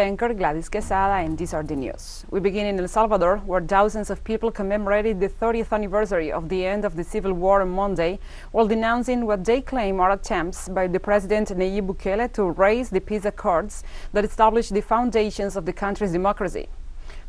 anchor Gladys Quesada and these are the news. We begin in El Salvador, where thousands of people commemorated the 30th anniversary of the end of the civil war on Monday, while denouncing what they claim are attempts by the President Nayib Bukele to erase the peace accords that established the foundations of the country's democracy.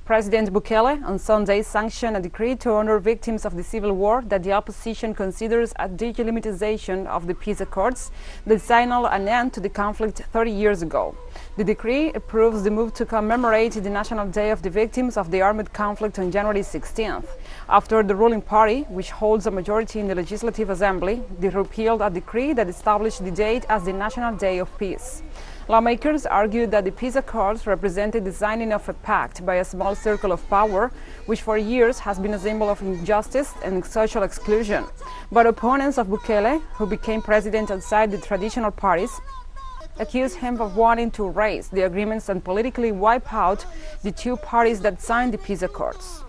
President Bukele on Sunday sanctioned a decree to honor victims of the civil war that the opposition considers a delegitimization of the peace accords that signaled an end to the conflict 30 years ago. The decree approves the move to commemorate the National Day of the Victims of the Armed Conflict on January 16th, after the ruling party, which holds a majority in the Legislative Assembly, repealed a decree that established the date as the National Day of Peace. Lawmakers argued that the peace accords represented the signing of a pact by a small circle of power, which for years has been a symbol of injustice and social exclusion. But opponents of Bukele, who became president outside the traditional parties, accused him of wanting to erase the agreements and politically wipe out the two parties that signed the peace accords.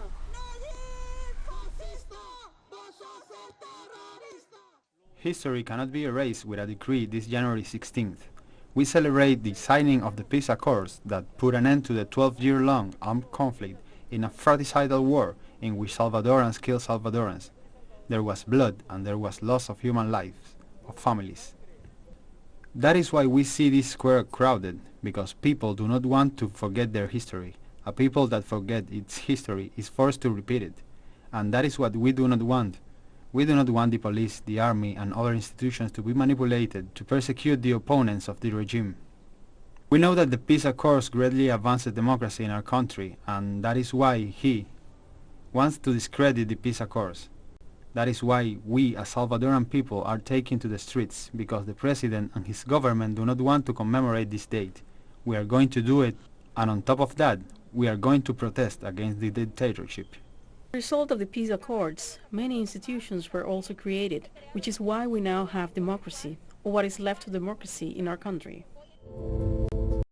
History cannot be erased with a decree this January 16th. We celebrate the signing of the peace accords that put an end to the 12-year-long armed conflict in a fratricidal war in which Salvadorans killed Salvadorans. There was blood and there was loss of human lives, of families. That is why we see this square crowded, because people do not want to forget their history. A people that forget its history is forced to repeat it. And that is what we do not want. We do not want the police, the army and other institutions to be manipulated to persecute the opponents of the regime. We know that the peace accords greatly advanced democracy in our country, and that is why he wants to discredit the peace accords. That is why we as Salvadoran people are taking to the streets, because the president and his government do not want to commemorate this date. We are going to do it, and on top of that, we are going to protest against the dictatorship. As a result of the peace accords, many institutions were also created, which is why we now have democracy, or what is left of democracy in our country.